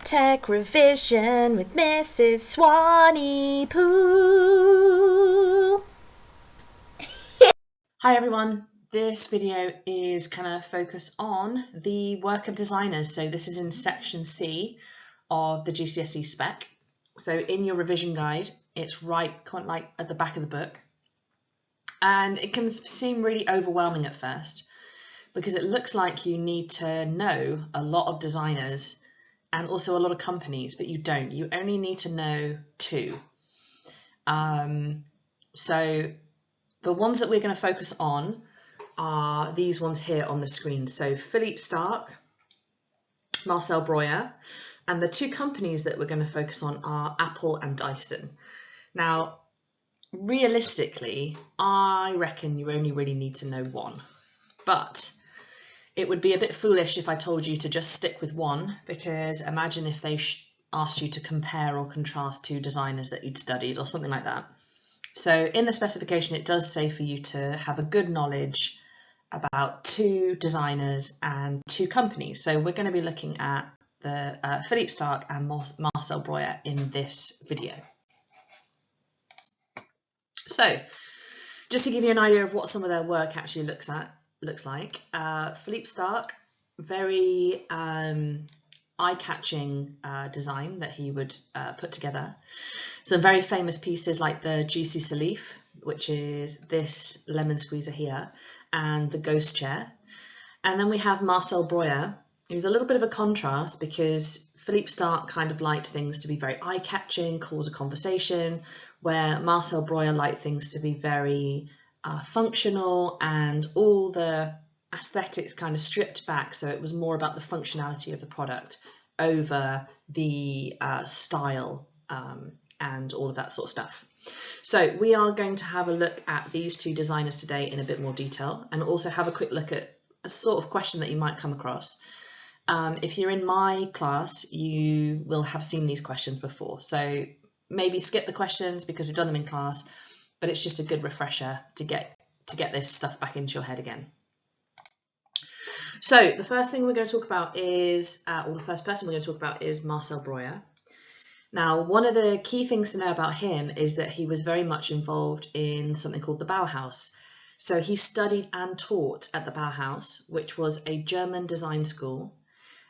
Tech Revision with Mrs. Swanee Pooh. Hi everyone, this video is going to focus on the work of designers. So this is in section C of the GCSE spec. So in your revision guide, it's right quite like at the back of the book. And it can seem really overwhelming at first because it looks like you need to know a lot of designers and also a lot of companies, but you don't. You only need to know two. So the ones that we're going to focus on are these ones here on the screen. So Philippe Starck, Marcel Breuer, and the two companies that we're going to focus on are Apple and Dyson. Now, realistically, I reckon you only really need to know one, but it would be a bit foolish if I told you to just stick with one, because imagine if they asked you to compare or contrast two designers that you'd studied or something like that. So in the specification, it does say for you to have a good knowledge about two designers and two companies. So we're going to be looking at the Philippe Starck and Marcel Breuer in this video. So just to give you an idea of what some of their work actually looks like, Philippe Starck, very eye-catching design that he would put together. Some very famous pieces like the Juicy Salif, which is this lemon squeezer here, and the ghost chair. And then we have Marcel Breuer, who's a little bit of a contrast because Philippe Starck kind of liked things to be very eye-catching, cause a conversation, where Marcel Breuer liked things to be very functional and all the aesthetics kind of stripped back, so it was more about the functionality of the product over the style and all of that sort of stuff. So we are going to have a look at these two designers today in a bit more detail, and also have a quick look at a sort of question that you might come across. If you're in my class, you will have seen these questions before, so maybe skip the questions because we've done them in class, but it's just a good refresher to get this stuff back into your head again. So the first thing we're going to talk about is, or the first person we're going to talk about is Marcel Breuer. Now, one of the key things to know about him is that he was very much involved in something called the Bauhaus. So he studied and taught at the Bauhaus, which was a German design school,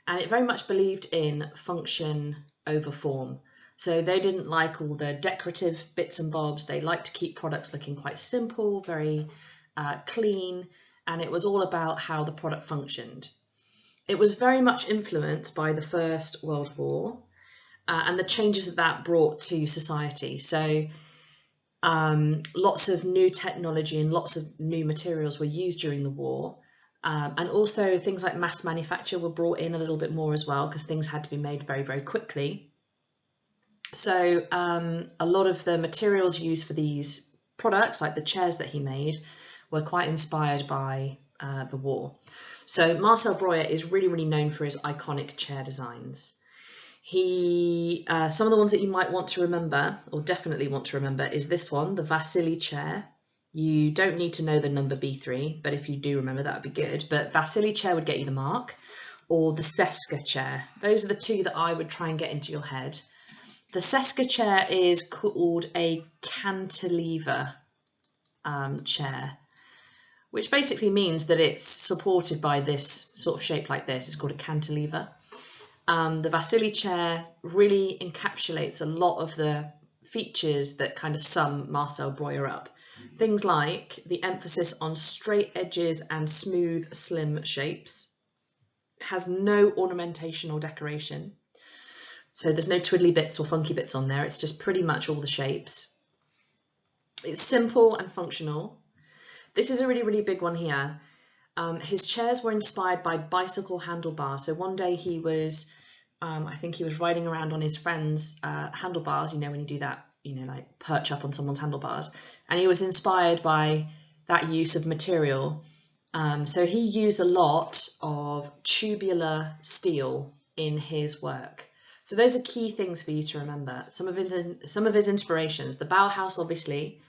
and it very much believed in function over form. So they didn't like all the decorative bits and bobs. They liked to keep products looking quite simple, very clean, and it was all about how the product functioned. It was very much influenced by the First World War and the changes that brought to society. So lots of new technology and lots of new materials were used during the war. And also things like mass manufacture were brought in a little bit more as well, because things had to be made very, very quickly. So a lot of the materials used for these products, like the chairs that he made, were quite inspired by the war. So Marcel Breuer is really, really known for his iconic chair designs. Some of the ones that you might want to remember, or definitely want to remember, is this one, the Vasily chair. You don't need to know the number B3, but if you do remember, that would be good. But Vasily chair would get you the mark, or the Seska chair. Those are the two that I would try and get into your head. The Seska chair is called a cantilever chair, which basically means that it's supported by this sort of shape like this. It's called a cantilever. The Vasily chair really encapsulates a lot of the features that kind of sum Marcel Breuer up. Things like the emphasis on straight edges and smooth, slim shapes. It has no ornamentation or decoration. So there's no twiddly bits or funky bits on there. It's just pretty much all the shapes. It's simple and functional. This is a really, really big one here. His chairs were inspired by bicycle handlebars. So one day he was, I think he was riding around on his friend's handlebars, you know, when you do that, you know, like perch up on someone's handlebars. And he was inspired by that use of material. So he used a lot of tubular steel in his work. So those are key things for you to remember. Some of his inspirations, the Bauhaus, obviously,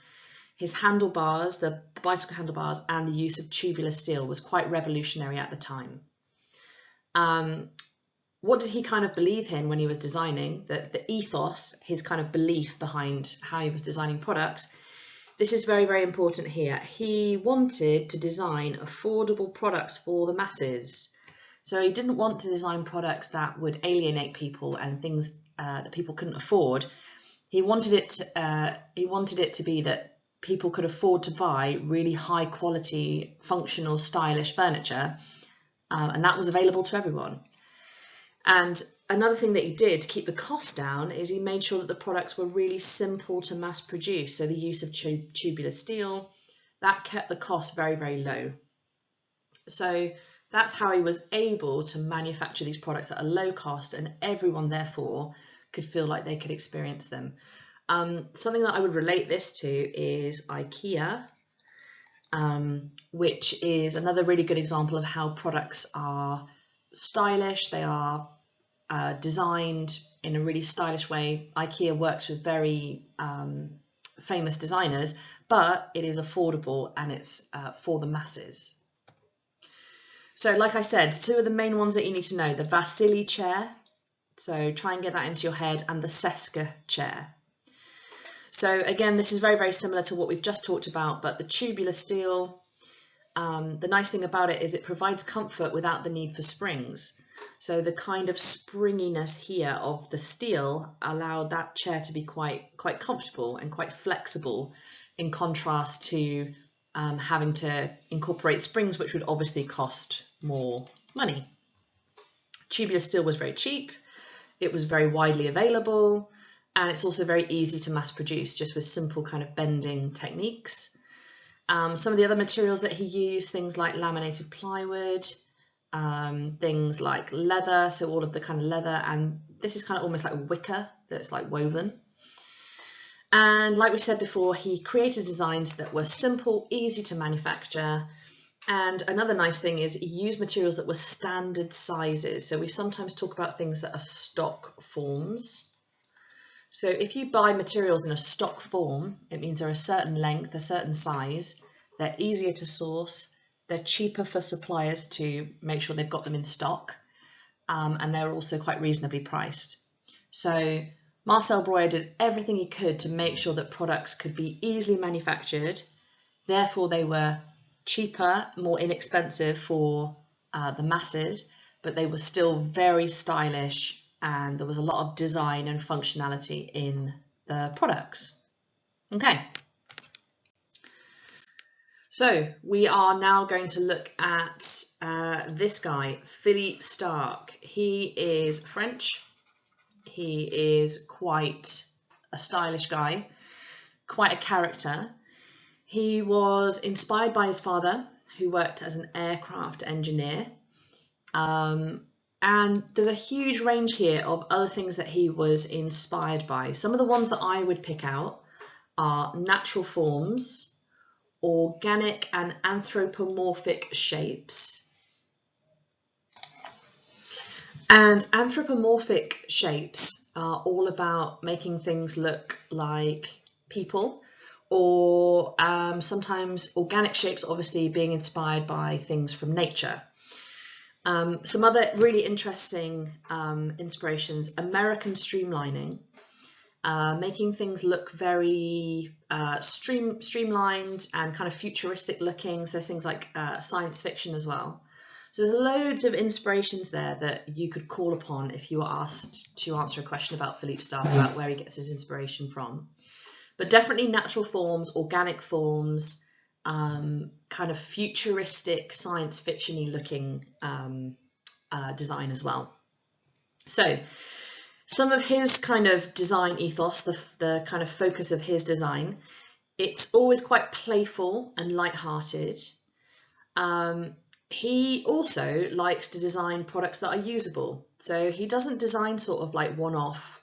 his handlebars, the bicycle handlebars, and the use of tubular steel was quite revolutionary at the time. what did he kind of believe in when he was designing, the ethos, his kind of belief behind how he was designing products. This is very, very important here. He wanted to design affordable products for the masses. So he didn't want to design products that would alienate people and things that people couldn't afford. He wanted it to be that people could afford to buy really high quality, functional, stylish furniture, and that was available to everyone. And another thing that he did to keep the cost down is he made sure that the products were really simple to mass produce. So the use of tubular steel, that kept the cost very, very low. So that's how he was able to manufacture these products at a low cost, and everyone therefore could feel like they could experience them. Something that I would relate this to is IKEA, which is another really good example of how products are stylish. They are designed in a really stylish way. IKEA works with very famous designers, but it is affordable and it's for the masses. So like I said, two of the main ones that you need to know, the Vasily chair, so try and get that into your head, and the Seska chair. So again, this is very, very similar to what we've just talked about, but the tubular steel, the nice thing about it is it provides comfort without the need for springs. So the kind of springiness here of the steel allowed that chair to be quite comfortable and quite flexible, in contrast to having to incorporate springs, which would obviously cost more money. Tubular steel was very cheap, it was very widely available, and it's also very easy to mass produce just with simple kind of bending techniques. Some of the other materials that he used, things like laminated plywood, things like leather, so all of the kind of leather, and this is kind of almost like wicker that's like woven. And like we said before, he created designs that were simple, easy to manufacture. And another nice thing is he used materials that were standard sizes. So we sometimes talk about things that are stock forms. So if you buy materials in a stock form, it means they're a certain length, a certain size, they're easier to source, they're cheaper for suppliers to make sure they've got them in stock, and they're also quite reasonably priced. So Marcel Breuer did everything he could to make sure that products could be easily manufactured, therefore they were cheaper, more inexpensive for the masses, but they were still very stylish, and there was a lot of design and functionality in the products. Okay. So we are now going to look at this guy, Philippe Starck. He is French. He is quite a stylish guy, quite a character. He was inspired by his father, who worked as an aircraft engineer. And there's a huge range here of other things that he was inspired by. Some of the ones that I would pick out are natural forms, organic and anthropomorphic shapes. And anthropomorphic shapes are all about making things look like people, or sometimes organic shapes obviously being inspired by things from nature. Some other really interesting inspirations: American streamlining, making things look very streamlined and kind of futuristic looking, so things like science fiction as well. So there's loads of inspirations there that you could call upon if you were asked to answer a question about Philippe Starck, about where he gets his inspiration from. But definitely natural forms, organic forms, kind of futuristic, science fiction-y looking design as well. So some of his kind of design ethos, the kind of focus of his design, it's always quite playful and light-hearted. He also likes to design products that are usable. So he doesn't design sort of like one-off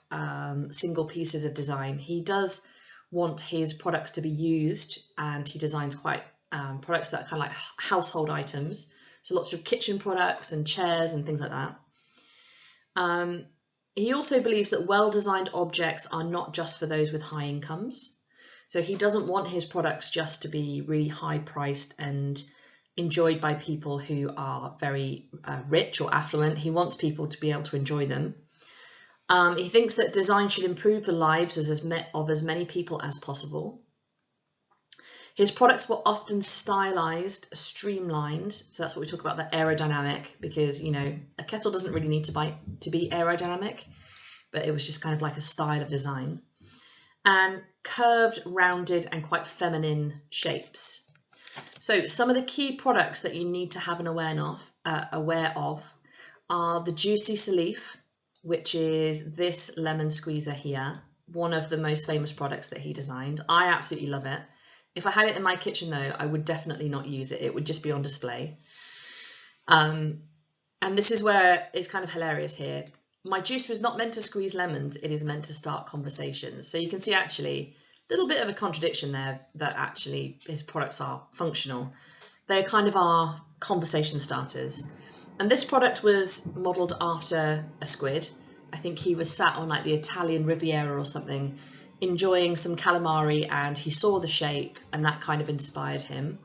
single pieces of design. He does want his products to be used, and he designs quite products that are kind of like household items. So lots of kitchen products and chairs and things like that. He also believes that well-designed objects are not just for those with high incomes. So he doesn't want his products just to be really high-priced and enjoyed by people who are very rich or affluent. He wants people to be able to enjoy them. He thinks that design should improve the lives of as many people as possible. His products were often stylized, streamlined. So that's what we talk about, the aerodynamic, because, you know, a kettle doesn't really need to be aerodynamic, but it was just kind of like a style of design. And curved, rounded, and quite feminine shapes. So some of the key products that you need to have an aware of are the Juicy Salif, which is this lemon squeezer here, one of the most famous products that he designed. I absolutely love it. If I had it in my kitchen though, I would definitely not use it. It would just be on display. And this is where it's kind of hilarious here. My juice was not meant to squeeze lemons, it is meant to start conversations. So you can see actually a little bit of a contradiction there, that actually his products are functional. They kind of are conversation starters. And this product was modelled after a squid. I think he was sat on like the Italian Riviera or something, enjoying some calamari, and he saw the shape and that kind of inspired him.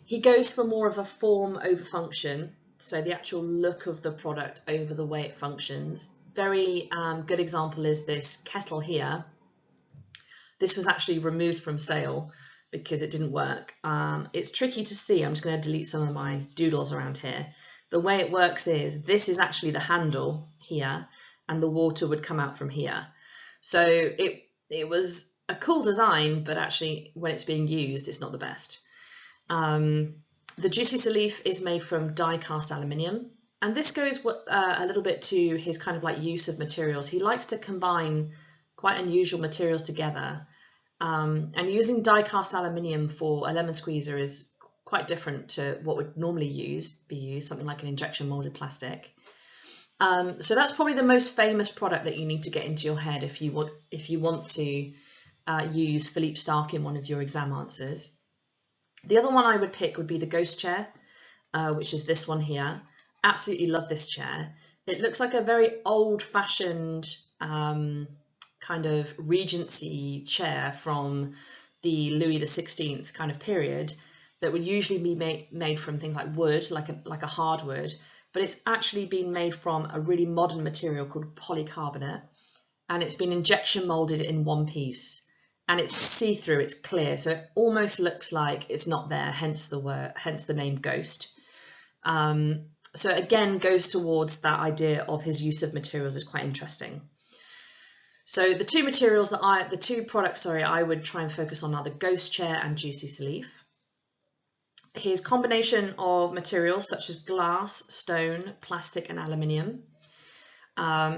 He goes for more of a form over function, so the actual look of the product over the way it functions. Very good example is this kettle here. This was actually removed from sale because it didn't work. It's tricky to see. I'm just going to delete some of my doodles around here. The way it works is this is actually the handle here, and the water would come out from here. So it was a cool design, but actually when it's being used, it's not the best. The Juicy Salif is made from die-cast aluminium, and this goes a little bit to his kind of like use of materials. He likes to combine quite unusual materials together, and using die-cast aluminium for a lemon squeezer is quite different to what would normally be used, something like an injection molded plastic. So that's probably the most famous product that you need to get into your head if you want to use Philippe Starck in one of your exam answers. The other one I would pick would be the ghost chair, which is this one here. Absolutely love this chair. It looks like a very old-fashioned kind of Regency chair from the Louis XVI kind of period that would usually be made from things like wood, like a hardwood, but it's actually been made from a really modern material called polycarbonate, and it's been injection molded in one piece. And it's see-through, it's clear, so it almost looks like it's not there, hence the name Ghost. So again, goes towards that idea of his use of materials is quite interesting. So the two products I would try and focus on are the Ghost Chair and Juicy Salif. His combination of materials such as glass, stone, plastic, and aluminium.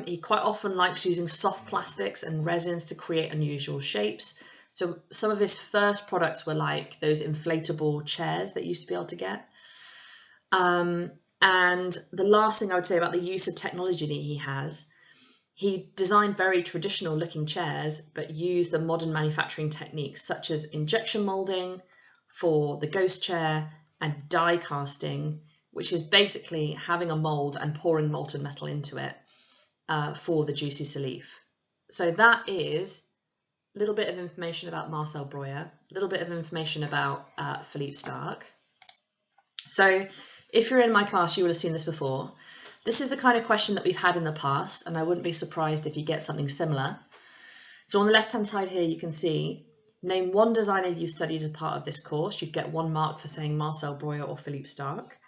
He quite often likes using soft plastics and resins to create unusual shapes. So some of his first products were like those inflatable chairs that you used to be able to get. And the last thing I would say about the use of technology that he has, he designed very traditional looking chairs, but used the modern manufacturing techniques such as injection molding for the ghost chair and die casting, which is basically having a mold and pouring molten metal into it. For the Juicy Salif. So that is a little bit of information about Marcel Breuer, a little bit of information about Philippe Starck. So if you're in my class, you would have seen this before. This is the kind of question that we've had in the past, and I wouldn't be surprised if you get something similar. So on the left-hand side here, you can see, name one designer you studied as part of this course. You'd get 1 mark for saying Marcel Breuer or Philippe Starck.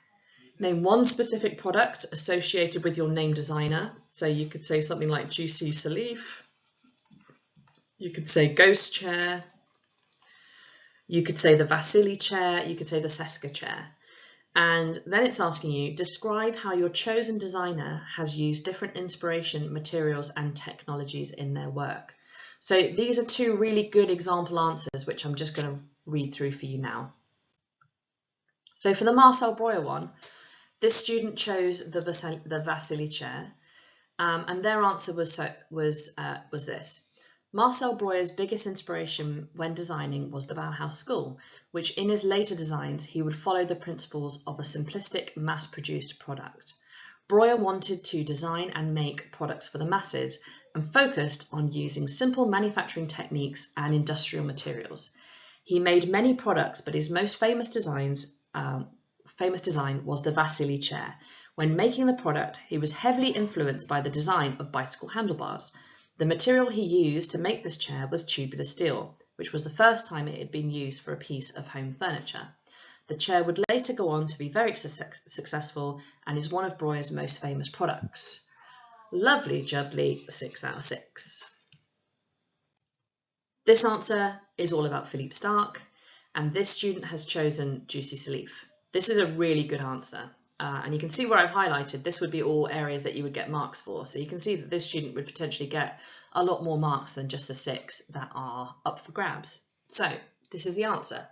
Name one specific product associated with your name designer. So you could say something like Juicy Salif. You could say Ghost Chair. You could say the Vasily chair. You could say the Seska chair. And then it's asking you, describe how your chosen designer has used different inspiration, materials, and technologies in their work. So these are 2 really good example answers, which I'm just going to read through for you now. So for the Marcel Breuer one, this student chose the Vasily chair, and their answer was this. Marcel Breuer's biggest inspiration when designing was the Bauhaus School, which in his later designs he would follow the principles of a simplistic, mass-produced product. Breuer wanted to design and make products for the masses and focused on using simple manufacturing techniques and industrial materials. He made many products, but his most famous designs famous design was the Vasily chair. When making the product, he was heavily influenced by the design of bicycle handlebars. The material he used to make this chair was tubular steel, which was the first time it had been used for a piece of home furniture. The chair would later go on to be very successful and is one of Breuer's most famous products. Lovely jubbly, 6 out of 6. This answer is all about Philippe Starck, and this student has chosen Juicy Salif. This is a really good answer, and you can see where I've highlighted, this would be all areas that you would get marks for. So you can see that this student would potentially get a lot more marks than just the 6 that are up for grabs. So this is the answer.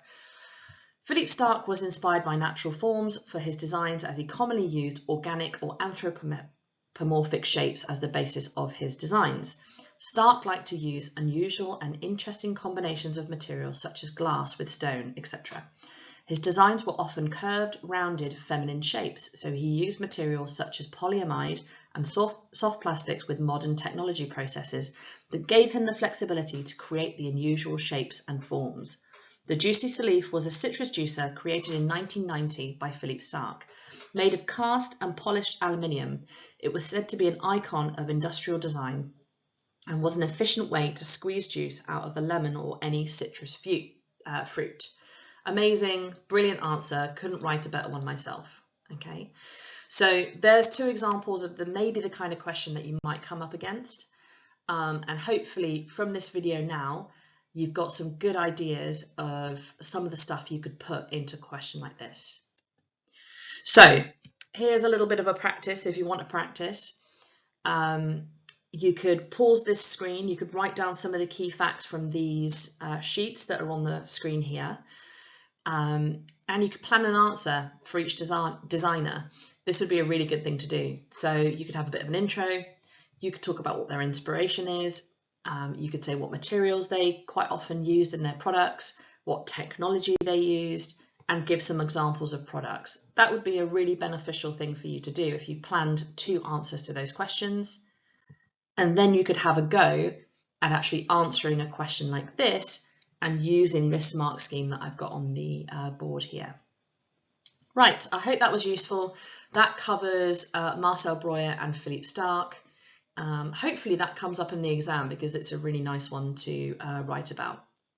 Philippe Starck was inspired by natural forms for his designs, as he commonly used organic or anthropomorphic shapes as the basis of his designs. Starck liked to use unusual and interesting combinations of materials such as glass with stone, etc. His designs were often curved, rounded, feminine shapes, so he used materials such as polyamide and soft plastics with modern technology processes that gave him the flexibility to create the unusual shapes and forms. The Juicy Salif was a citrus juicer created in 1990 by Philippe Starck. Made of cast and polished aluminium, it was said to be an icon of industrial design and was an efficient way to squeeze juice out of a lemon or any citrus fruit. Amazing, brilliant answer. Couldn't write a better one myself. Okay, so there's 2 examples of maybe the kind of question that you might come up against. And hopefully from this video now, you've got some good ideas of some of the stuff you could put into a question like this. So here's a little bit of a practice if you want to practice. You could pause this screen, you could write down some of the key facts from these sheets that are on the screen here. And you could plan an answer for each designer. This would be a really good thing to do. So you could have a bit of an intro, you could talk about what their inspiration is, you could say what materials they quite often used in their products, what technology they used, and give some examples of products. That would be a really beneficial thing for you to do if you planned 2 answers to those questions. And then you could have a go at actually answering a question like this and using this mark scheme that I've got on the board here. Right, I hope that was useful. That covers Marcel Breuer and Philippe Starck. Hopefully that comes up in the exam because it's a really nice one to write about.